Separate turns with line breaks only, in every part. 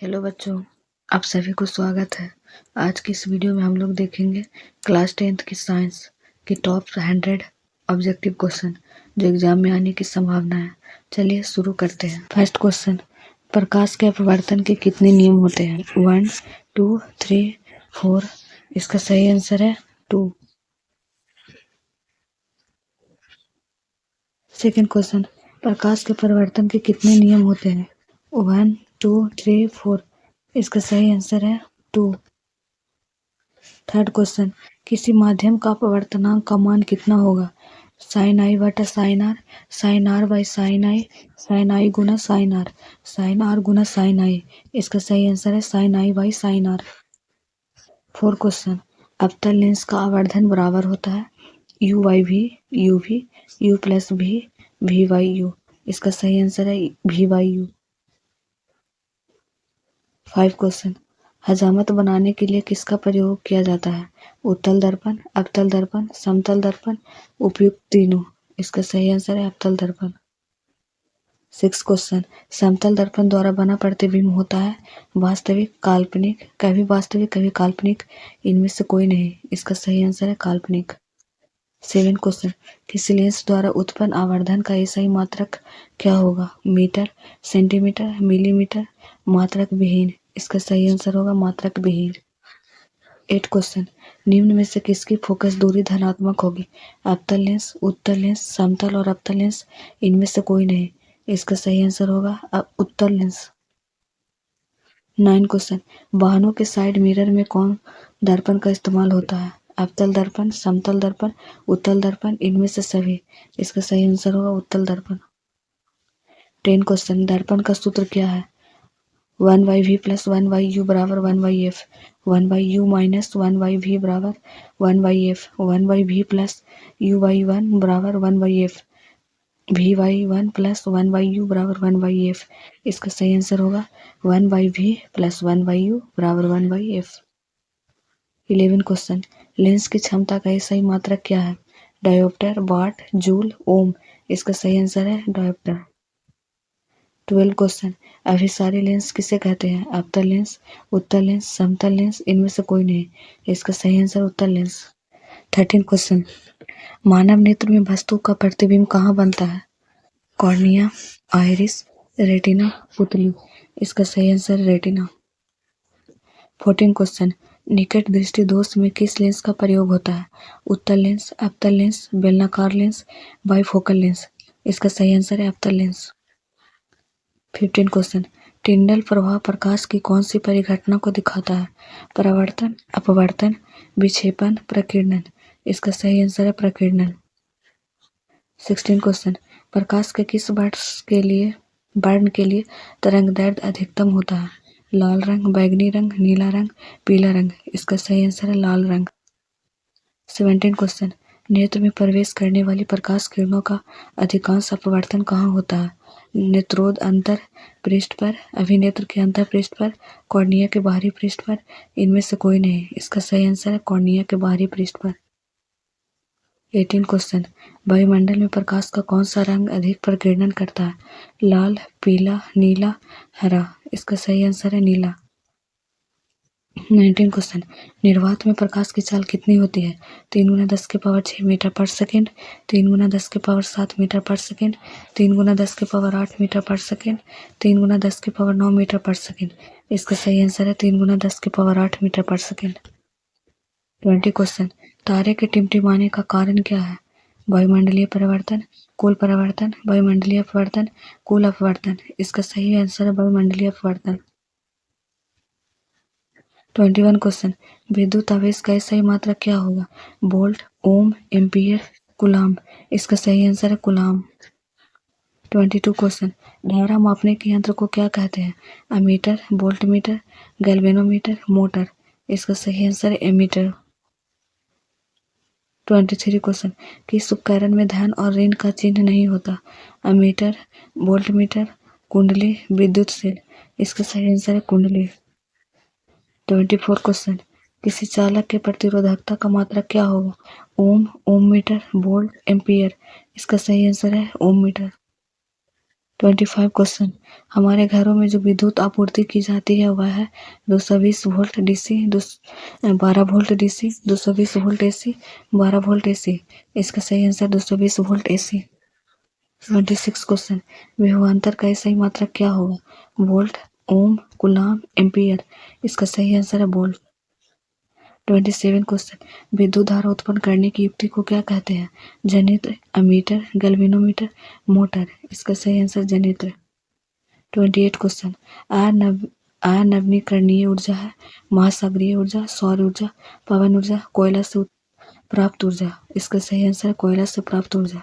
Hello बच्चों, आप सभी को स्वागत है। आज की इस वीडियो में हम लोग देखेंगे क्लास 10th की साइंस की टॉप 100 ऑब्जेक्टिव क्वेश्चन जो एग्जाम में आने की संभावना है। चलिए शुरू करते हैं। फर्स्ट क्वेश्चन, प्रकाश के अपवर्तन के कितने नियम होते हैं? 1, 2, 3, 4। इसका सही आंसर है 2। सेकेंड क्वेश्चन, प्रकाश के परिवर्तन के कितने नियम होते हैं? 1, 2, 3, 4। इसका सही आंसर है 2। थर्ड क्वेश्चन, किसी माध्यम का अपवर्तनांक का मान कितना होगा? साइन आई बटा sine r by sine i गुना साइन आर गुना साइन आई। इसका सही आंसर है sine i by sine r. Fourth question, अवतल लेंस का आवर्धन बराबर होता है u by v u plus v by u. इसका सही आंसर है वी बाई यू। 5 क्वेश्चन, हजामत बनाने के लिए किसका प्रयोग किया जाता है? उत्तल दर्पण, अवतल दर्पण, समतल दर्पण, उपयुक्त तीनों। इसका सही आंसर है अवतल दर्पण। 6 क्वेश्चन, समतल दर्पण द्वारा बना प्रतिबिंब होता है वास्तविक, काल्पनिक, कभी काल्पनिक, इनमें से कोई नहीं। इसका सही आंसर है काल्पनिक। 7 क्वेश्चन, किसी लेंस द्वारा उत्पन्न आवर्धन का सही मात्रक क्या होगा? मीटर, सेंटीमीटर, मिलीमीटर, मात्रक विहीन। इसका सही आंसर होगा मात्रक विहीन। 8 क्वेश्चन, निम्न में से किसकी फोकस दूरी धनात्मक होगी? अवतल लेंस, उत्तल लेंस, समतल और अवतल लेंस, इनमें से कोई नहीं। इसका सही आंसर होगा उत्तल लेंस। 9 क्वेश्चन, वाहनों के साइड मिरर में कौन दर्पण का इस्तेमाल होता है? अवतल दर्पण, समतल दर्पण, उत्तल दर्पण, इनमें से सभी। इसका सही आंसर होगा उत्तल दर्पण। 10 क्वेश्चन, दर्पण का सूत्र क्या है? 1/v प्लस 1/u बराबर 1/f, 1/u माइनस 1/v बराबर 1/f, 1/v प्लस u/1 बराबर 1/f, v/1 प्लस 1/u बराबर 1/f। इसका सही आंसर होगा 1/v प्लस 1/u बराबर 1/f। 11 क्वेश्चन, लेंस की क्षमता का सही मात्रक क्या है? डायोप्टर, वाट, जूल, ओम। इसका सही आंसर है डायोप्टर। 12 क्वेश्चन, अभिसारी लेंस किसे कहते हैं? अवतल लेंस, उत्तल लेंस, समतल लेंस, इनमें से कोई नहीं। इसका सही आंसर उत्तल लेंस। 13 क्वेश्चन, मानव नेत्र में वस्तु का प्रतिबिंब कहाँ बनता है? कॉर्निया, आइरिस, रेटिना, पुतली। इसका सही आंसर रेटिना। 14 क्वेश्चन, निकट दृष्टि दोष में किस लेंस का प्रयोग होता है? उत्तल लेंस, अवतल लेंस, बेलनाकार लेंस, बाइफोकल लेंस। इसका सही आंसर है अवतल लेंस। 15 क्वेश्चन, टिंडल प्रभाव प्रकाश की कौन सी परिघटना को दिखाता है? परावर्तन, अपवर्तन, विक्षेपण, प्रकीर्णन। इसका सही आंसर है प्रकीर्णन। 16 क्वेश्चन, प्रकाश के किस वर्ण के लिए तरंगदैर्ध्य अधिकतम होता है? लाल रंग, बैगनी रंग, नीला रंग, पीला रंग। इसका सही आंसर है लाल रंग। 17 क्वेश्चन, नेत्र में प्रवेश करने वाली प्रकाश किरणों का अधिकांश अपवर्तन कहाँ होता है? नेत्रोद अंतर पृष्ठ पर, अभिनेत्र के अंतर पृष्ठ पर, कॉर्निया के बाहरी पृष्ठ पर, इनमें से कोई नहीं। इसका सही आंसर है कॉर्निया के बाहरी पृष्ठ पर। 18 क्वेश्चन, वायुमंडल में प्रकाश का कौन सा रंग अधिक प्रकीर्णन करता है? लाल, पीला, नीला, हरा। इसका सही आंसर है नीला। 19 क्वेश्चन, निर्वात में प्रकाश की चाल कितनी होती है? 3 × 10⁶ मीटर पर सेकेंड, 3 × 10⁷ मीटर पर सेकेंड, 3 × 10⁸ मीटर पर सेकेंड, 3 × 10⁹ मीटर पर सेकेंड। इसका सही आंसर है 3 × 10⁸ मीटर पर सेकेंड। 20 क्वेश्चन, तारे के टिमटिमाने का कारण क्या है? वायुमंडलीय परिवर्तन, कुल परिवर्तन, वायुमंडलीय अपवर्तन, कुल अपवर्तन। इसका सही आंसर है वायुमंडलीय अपवर्तन। 21 क्वेश्चन, विद्युत आवेश का सही मात्रक क्या होगा? वोल्ट, ओम, एम्पीयर, कूलाम्ब। इसका सही आंसर है कूलाम्ब। 22 क्वेश्चन, धारा मापने के यंत्र को क्या कहते हैं? Ammeter, voltmeter, galvanometer, motor. इसका सही आंसर है एमीटर। 23 क्वेश्चन, किस उपकरण में धन और ऋण का चिन्ह नहीं होता? अमीटर, वोल्टमीटर, कुंडली, विद्युत सेल। इसका सही आंसर है कुंडली। 24 क्वेश्चन, किसी चालक के प्रतिरोधकता का मात्रक क्या होगा? ओम, ओम मीटर, वोल्ट, एम्पीयर। इसका सही आंसर है ओम मीटर। 25 क्वेश्चन, हमारे घरों में जो विद्युत आपूर्ति की जाती है वह है 220 volt DC, 12 volt DC, 220 volt AC, 12 volt AC. इसका सही आंसर 220 वोल्ट एसी। 26 क्वेश्चन, विभवांतर का सही मात्रक क्या होगा? वोल्ट, ओम, कूलाम, एम्पियर। इसका सही आंसर है वोल्ट। 27 क्वेश्चन, विद्युत धारा उत्पन्न करने की युक्ति को क्या कहते हैं? जनित्र, अमीटर, गैल्वेनोमीटर, मोटर। इसका सही आंसर जनित्र। 28 क्वेश्चन, नवीकरणीय ऊर्जा है, महासागरीय ऊर्जा, सौर ऊर्जा, पवन ऊर्जा, कोयला से प्राप्त ऊर्जा। इसका सही आंसर है कोयला से प्राप्त ऊर्जा।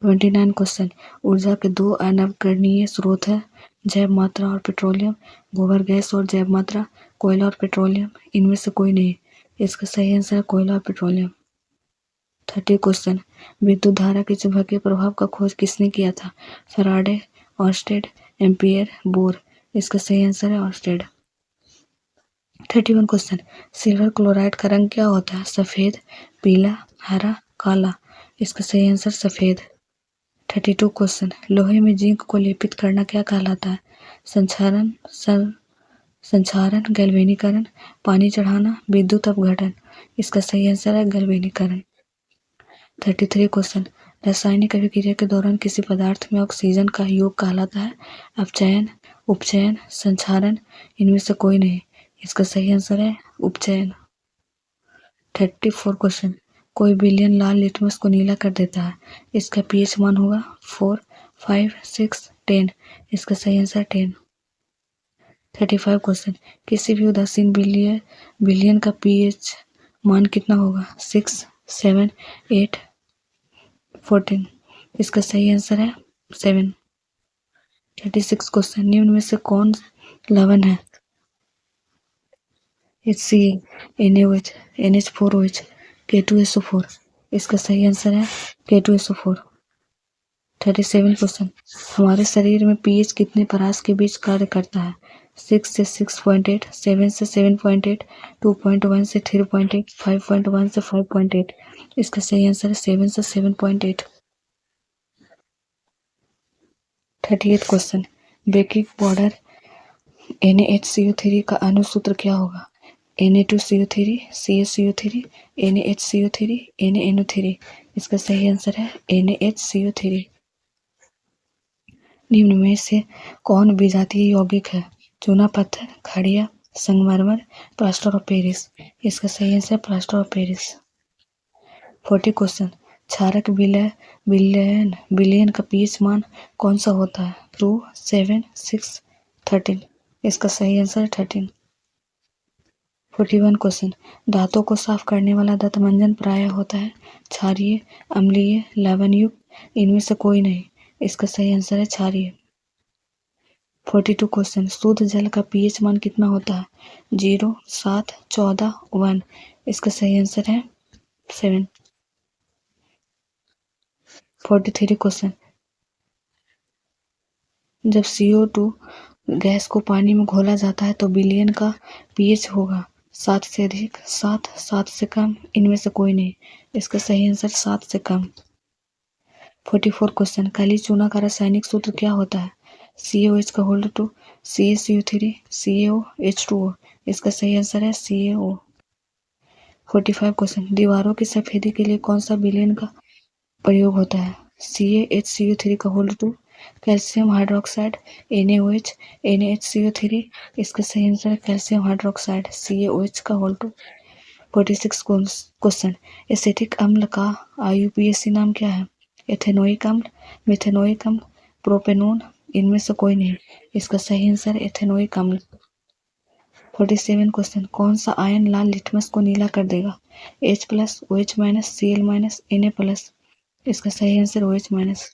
29 क्वेश्चन, ऊर्जा के दो अनवकरणीय स्रोत है, जैव मात्रा और पेट्रोलियम, गोबर गैस और जैव मात्रा, कोयला और पेट्रोलियम। इनमें से कोई नहीं। इसका सही आंसर है कोयला और पेट्रोलियम। 30 क्वेश्चन, विद्युत धारा के चुंबकीय प्रभाव का खोज किसने किया था? Faraday, Oersted, Ampere, Bohr. इसका सही आंसर है ऑर्स्टेड। 31 क्वेश्चन, सिल्वर क्लोराइड का रंग क्या होता है? सफेद, पीला, हरा, काला। इसका सही आंसर सफेद। 32 क्वेश्चन, लोहे में जिंक को लेपित करना क्या कहलाता है? संक्षारण, गैल्वेनीकरण, पानी चढ़ाना, विद्युत अपघटन। इसका सही आंसर है गैल्वेनीकरण। 33 क्वेश्चन, रासायनिक अभिक्रिया के दौरान किसी पदार्थ में ऑक्सीजन का योग कहलाता है? अपचयन, उपचयन, संक्षारण। इनमें से कोई नहीं। इसका सही आंसर है उपचयन। 34 क्वेश्चन, कोई विलयन लाल लिटमस को नीला कर देता है, इसका पीएच मान होगा 4, 5, 6, 10। इसका सही आंसर 10। 35 क्वेश्चन, किसी भी उदासीन विलयन का पीएच मान कितना होगा? 6, 7, 8, 14। इसका सही आंसर है 7। 36 क्वेश्चन, निम्न में से कौन लवण है? HCl, NaOH, NH4OH, K2SO4। इसका सही आंसर है K2SO4। 37 क्वेश्चन, हमारे शरीर में पीएच कितने परास के बीच कार्य करता है? 6 से 6.8, 7 से 7.8, 2.1 से 3.8, 5.1 से 5.8। इसका सही आंसर है 7 से 7.8। 38 क्वेश्चन, बेकिंग पाउडर NaHCO3 का अनुसूत्र क्या होगा? Na2CO3, CaCO3, NaHCO3, NaNO3। इसका सही आंसर है NaHCO3। निम्न में से कौन विजातीय यौगिक है? चूना पत्थर, खड़िया, संगमरमर, प्लास्टर ऑफ पेरिस। इसका सही answer plaster of Paris. 40 question, क्षारक विलयन का पीएच मान कौन सा होता है? 2, 7, 6, 13। इसका सही आंसर 13। 41 क्वेश्चन, दांतों को साफ करने वाला दंतमंजन प्रायः होता है क्षारीय, अम्लीय, लवण युक्त। इनमें से कोई नहीं। इसका सही आंसर है क्षारीय। 42 क्वेश्चन, शुद्ध जल का पीएच मान कितना होता है? 0, 7, 14, 1। इसका सही आंसर है 7। 43 क्वेश्चन, जब CO2 गैस को पानी में घोला जाता है तो विलयन का पीएच होगा 7 से अधिक, 7, 7 से कम। इनमें से कोई नहीं। इसका सही आंसर 7 से कम। 44 क्वेश्चन, काली चूना का रासायनिक सूत्र क्या होता है? CaOH का होल्ड 2, CaCO3, CaOH2O। इसका सही आंसर है CaO। 45 क्वेश्चन, दीवारों की सफेदी के लिए कौन सा विलयन का प्रयोग होता है? CaHCO3 का hold 2, calcium hydroxide, NaOH, NaHCO3। इसका सही आंसर है कैल्शियम हाइड्रोक्साइड, CaOH का होल्ड 2। 46 क्वेश्चन, एसिटिक अम्ल का IUPAC नाम क्या है? एथेनोइक अम्ल, मिथेनोइक अम्ल, प्रोपेनोन। इनमें से कोई नहीं। इसका सही आंसर एथेनोइक अम्ल। 47 क्वेश्चन, कौन सा आयन लाल लिटमस को नीला कर देगा? H+, OH-, Cl-, Na+। इसका सही आंसर OH-।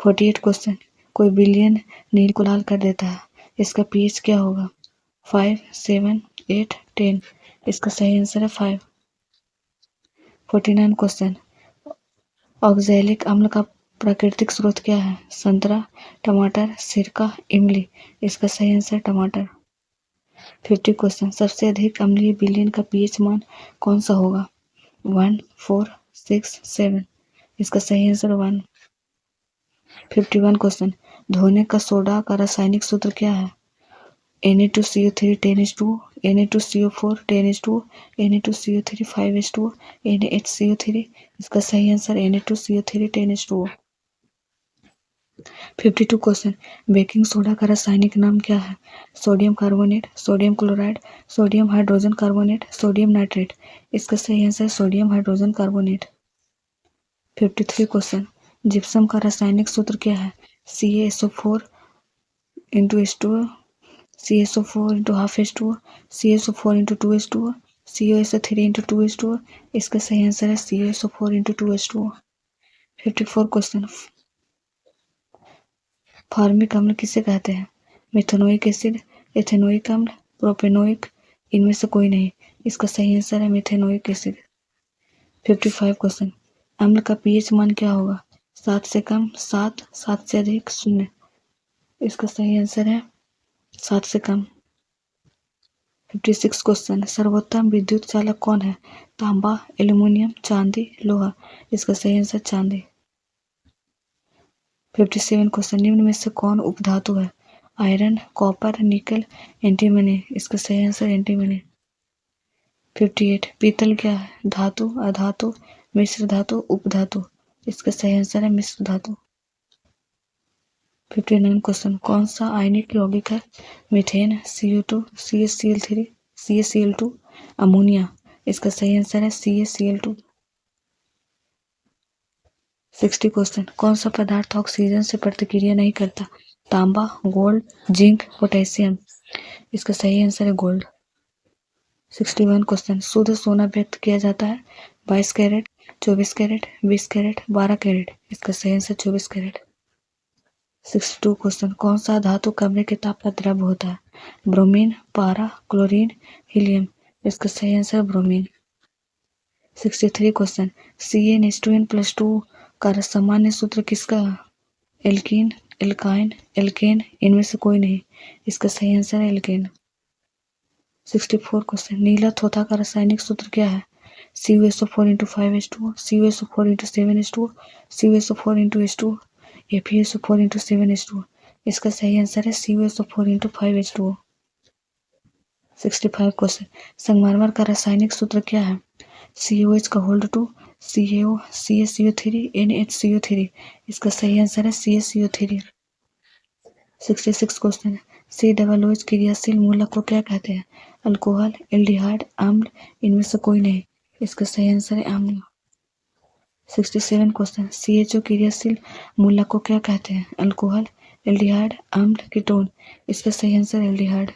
48 क्वेश्चन, कोई विलयन नील को लाल कर देता है, इसका पीएच क्या होगा? 5, 7, 8, 10। इसका सही आंसर है 5। 49 क्वेश्चन, ऑक्जेलिक अम्ल का प्राकृतिक स्रोत क्या है? संतरा, टमाटर, सिरका, इमली। इसका सही आंसर टमाटर। 50 क्वेश्चन, सबसे अधिक अम्लीय विलयन का पीएच मान कौन सा होगा? 1, 4, 6, 7। इसका सही आंसर 1। 51 क्वेश्चन, धोने का सोडा का रासायनिक सूत्र क्या है? Na2CO3 10:2, Na2CO4 10:2, Na2CO3 5:2, NaHCO3। इसका सही answer Na2CO3 10:2। 52 question, baking soda का रासायनिक नाम क्या है? Sodium carbonate, sodium chloride, sodium hydrogen carbonate, sodium nitrate. इसका सही answer sodium hydrogen carbonate. 53 question, gypsum का रासायनिक सूत्र क्या है? CaSO4 into H2O, CaSO4 into half H2O, CaSO4 into 2H2O, CaSO3 into 2H2O। इसका सही आंसर है CaSO4 into 2H2O। 54 question, formic अम्ल किसे कहते हैं? मिथेनोइक एसिड, एथेनोइक अम्ल, प्रोपेनोइक, इनमें से कोई नहीं। इसका सही आंसर है मिथेनोइक एसिड। 55 क्वेश्चन, अम्ल का पीएच मान क्या होगा? 7 से कम, 7, 7 से अधिक, 0। इसका सही आंसर है 7 से कम। 56 क्वेश्चन, सर्वोत्तम विद्युत चालक कौन है? तांबा, एल्यूमिनियम, चांदी, लोहा। इसका सही आंसर चांदी। 57 क्वेश्चन, निम्न में से कौन उपधातु है? आयरन, कॉपर, निकल, एंटीमनी। इसका सही आंसर एंटीमनी। 58, पीतल क्या है? धातु, अधातु, मिश्र धातु, उपधातु। इसका सही आंसर है मिश्र धातु। 59 क्वेश्चन, कौन सा आयनिक यौगिक है? Methane, CO2, CaCl3, CaCl2, ammonia. इसका सही आंसर है CaCl2। 60 क्वेश्चन, कौन सा पदार्थ ऑक्सीजन से प्रतिक्रिया नहीं करता? तांबा, गोल्ड, जिंक, पोटेशियम। इसका सही आंसर है गोल्ड। 61 क्वेश्चन, शुद्ध सोना व्यक्त किया जाता है? 22 कैरेट, 24 कैरेट, 20 कैरेट, 12 कैरेट। इसका सही आंसर 24 कैरेट। 62 क्वेश्चन, कौन सा धातु कमरे के ताप पर द्रव होता है? ब्रोमीन, पारा, क्लोरीन, हीलियम। इसका सही आंसर ब्रोमीन। 63 क्वेश्चन, CnH2n+2 का सामान्य सूत्र किसका? एल्कीन, एल्काइन, एल्केन, इनमें से कोई नहीं। इसका सही आंसर है एल्केन। 64 क्वेश्चन, नीला थोथा का रासायनिक सूत्र क्या है? CuSO4 into 5H2O, CuSO4 into 7H2O, CuSO4 into H2O, FeSO4 into 7H2O। इसका सही आंसर है CuSO4 into 5H2O। 65 क्वेश्चन, संगमरमर का रासायनिक सूत्र क्या है? COH का होल्ड 2, CaO, CaCO3, NaHCO3। इसका सही आंसर है CaCO3। 66 क्वेश्चन, COOH क्रियाशील मूलक को क्या कहते हैं? अल्कोहल, एल्डिहाइड, अम्ल, इनमें से कोई नहीं। इसका सही आंसर है अम्ल। 67 क्वेश्चन, CHO क्रियाशील मूलक को क्या कहते हैं? अल्कोहल, एल्डिहाइड, अम्ल, कीटोन। इसका सही आंसर एल्डिहाइड।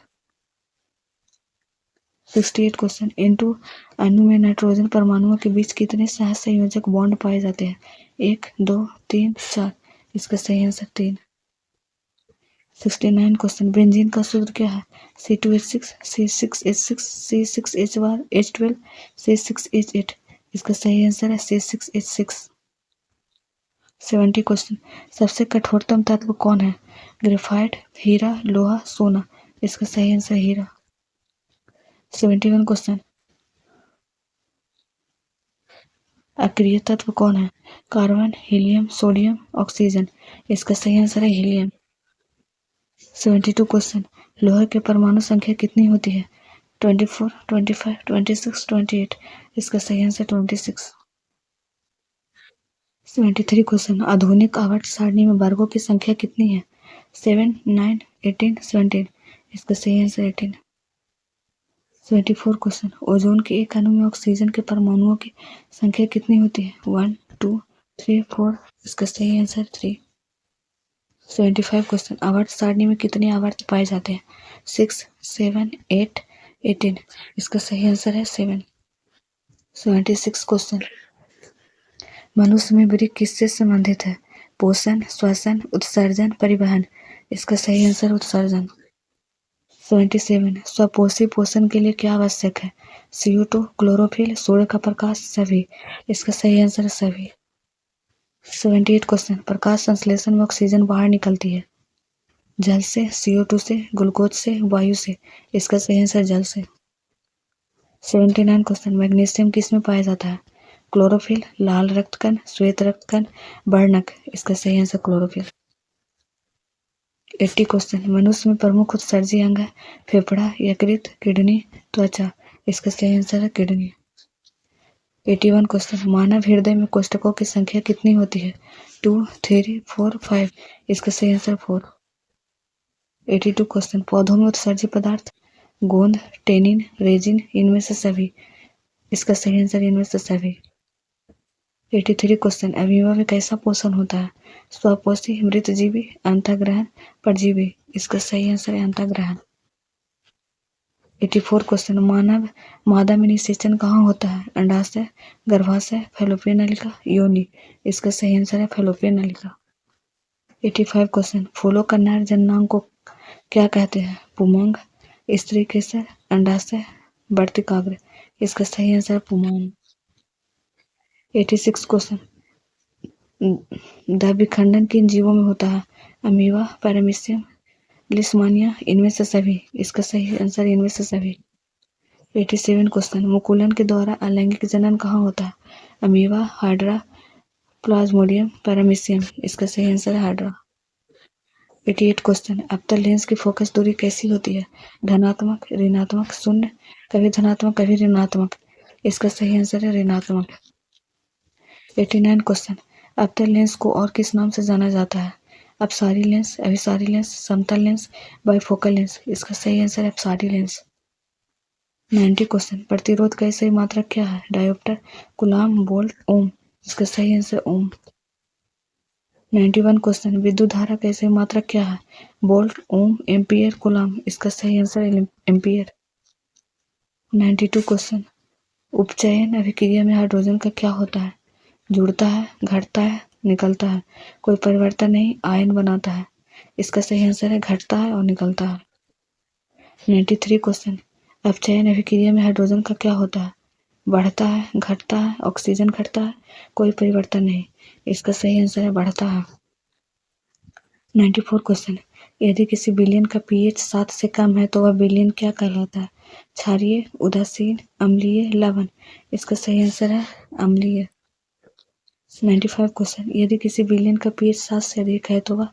68 क्वेश्चन, N2 अणु में नाइट्रोजन परमाणुओं के बीच कितने सहसंयोजक बॉन्ड पाए जाते हैं? 1, 2, 3, 4। इसका सही आंसर 3। 69 क्वेश्चन, बेंजीन का सूत्र क्या है? C2H6, C6H6, C6H12, C6H8। इसका सही आंसर है C6H6। 70 क्वेश्चन, सबसे कठोरतम तत्व कौन है? ग्रेफाइट, हीरा, लोहा, सोना। इसका सही आंसर हीरा। 71 क्वेश्चन, अक्रिय तत्व कौन है? Carbon, helium, sodium, oxygen. इसका सही आंसर है हीलियम। 72 क्वेश्चन, लोहे के परमाणु संख्या कितनी होती है? 24, 25, 26, 28। इसका सही आंसर 26। 73 क्वेश्चन, आधुनिक आवर्त सारणी में वर्गों की संख्या कितनी है? 7, 9, 18, 17। इसका सही आंसर 18। 74 क्वेश्चन, ओजोन के एक अणु में ऑक्सीजन के परमाणुओं की संख्या कितनी होती है? 1, 2, 3, 4। इसका सही आंसर 3। 75 क्वेश्चन, आवर्त सारणी में कितने आवर्त पाए जाते हैं? 6, 7, 8, 18। इसका सही आंसर है 7। 76 क्वेश्चन, मनुष्य में वृक्क किससे संबंधित है? पोषण, श्वसन, उत्सर्जन, परिवहन। इसका सही आंसर उत्सर्जन। 77, स्वपोषी पोषण के लिए क्या आवश्यक है? CO2, क्लोरोफिल, सूर्य का प्रकाश, सभी। इसका सही आंसर है सभी। 78 क्वेश्चन, प्रकाश संश्लेषण में ऑक्सीजन बाहर निकलती है? जल से, CO2 से, ग्लूकोज से, वायु से। इसका सही आंसर जल से। 79 क्वेश्चन, मैग्नीशियम किस में पाया जाता है? क्लोरोफिल, लाल रक्त कण, श्वेत रक्त कण, वर्णक। इसका सही आंसर क्लोरोफिल। 80 क्वेश्चन, मनुष्य में प्रमुख उत्सर्जी अंग है फेफड़ा, यकृत, किडनी, त्वचा। इसका सही आंसर है किडनी। 81 क्वेश्चन, मानव हृदय में कोशिकाओं की संख्या कितनी होती है? 2, 3, 4, 5। इसका सही आंसर 4। 82 क्वेश्चन, पौधों में उत्सर्जी पदार्थ गोंद, टेनिन, रेजिन, इनमें से सभी। इसका सही आंसर इनमें से सभी। 83 क्वेश्चन, अमीबा में कैसा पोषण होता है? स्वपोषी, मृतजीवी, अंतःग्रहण, परजीवी। इसका सही आंसर है अंतःग्रहण। 84 क्वेश्चन, मानव मादा में निषेचन कहाँ होता है? अंडाशय, गर्भाशय, फैलोपियन नलिका, योनि। इसका सही आंसर है फैलोपियन नलिका। 85 क्वेश्चन, फूलों का नर जननांग को क्या कहते हैं? पुमंग, स्त्री केसर, अंडाशय, वर्तिकाग्र। इसका सही आंसर है पुमंग। 86 क्वेश्चन, द विखंडन किन जीवों में होता है? अमीबा, पैरामीशियम, लिस्मानिया, इनमें से सभी। इसका सही आंसर इनमें से सभी। 87 क्वेश्चन, मुकुलन के द्वारा अलैंगिक जनन कहाँ होता है? Amoeba, hydra, Plasmodium, paramecium. इसका सही आंसर है हाइड्रा। 88 क्वेश्चन, अवतल लेंस की फोकस दूरी कैसी होती है? धनात्मक, ऋणात्मक, शून्य, कभी धनात्मक कभी ऋणात्मक। इसका सही आंसर है ऋणात्मक। 89 क्वेश्चन, अवतल लेंस को और किस नाम से जाना जाता है? अपसारी लेंस, अभिसारी लेंस, समतल लेंस, बाइफोकल लेंस। इसका सही आंसर है अपसारी लेंस। 90 क्वेश्चन, प्रतिरोध का सही मात्रक क्या है? डायोप्टर, कूलाम, वोल्ट, ओम। इसका सही आंसर ओम। 91 क्वेश्चन, विद्युत धारा का सही मात्रक क्या है? वोल्ट, ओम, एम्पियर, कूलाम। इसका सही आंसर है एम्पियर। 92 क्वेश्चन, उपचयन अभिक्रिया में हाइड्रोजन का क्या होता है? जुड़ता है, घटता है, निकलता है, कोई परिवर्तन नहीं, आयन बनाता है। इसका सही आंसर है घटता है और निकलता है। 93 क्वेश्चन, अपचयन अभिक्रिया में हाइड्रोजन का क्या होता है? बढ़ता है, घटता है, ऑक्सीजन घटता है, कोई परिवर्तन नहीं। इसका सही आंसर है बढ़ता है। 94 क्वेश्चन, यदि किसी विलयन का पीएच 7 से कम है तो वह विलयन क्या कहलाता है? क्षारीय, उदासीन, अम्लीय, लवण। इसका सही आंसर है अम्लीय। 95 क्वेश्चन, यदि किसी विलयन का पीएच 7 से अधिक है तो वह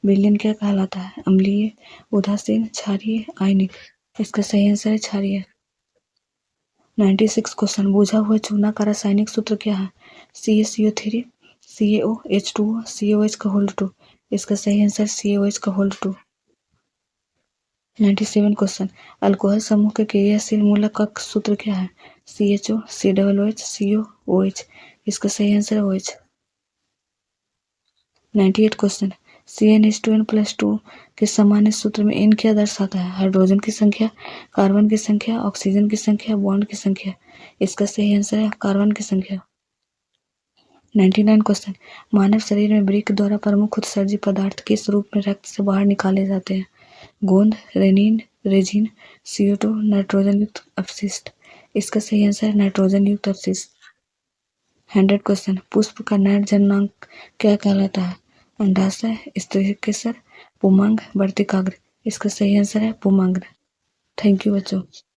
विलयन क्या कहलाता है? अम्लीय, उदासीन, क्षारीय, आयनिक। इसका सही आंसर है क्षारीय। 96 क्वेश्चन, बुझा हुआ चूना का रासायनिक सूत्र क्या है? CaCO3, CaO, H2O, COH का होल्ड 2। इसका सही आंसर COH का होल्ड 2। 97 क्वेश्चन, अल्कोहल समूह के क्रियाशील मूलक का सूत्र क्या है? CHO, COOH, CO, OH। इसका सही आंसर है OH। 98 क्वेश्चन, CnH2n+2 के सामान्य सूत्र में n क्या दर्शाता है? हाइड्रोजन की संख्या, कार्बन की संख्या, ऑक्सीजन की संख्या, बॉन्ड की संख्या। इसका सही आंसर है कार्बन की संख्या। 99 क्वेश्चन, मानव शरीर में वृक्क द्वारा प्रमुख उत्सर्जी पदार्थ किस रूप में रक्त से बाहर निकाले जाते हैं? गोंद, रेनिन, रेजिन, CO2, नाइट्रोजन युक्त अपशिष्ट। इसका सही आंसर है नाइट्रोजन युक्त अपशिष्ट। 100 क्वेश्चन, पुष्प का नर जननांग क्या कहलाता है? अंडाशय, स्त्रीकेसर, पुमंग, वर्तिकाग्र। इसका सही आंसर है पुमंग। थैंक यू बच्चों।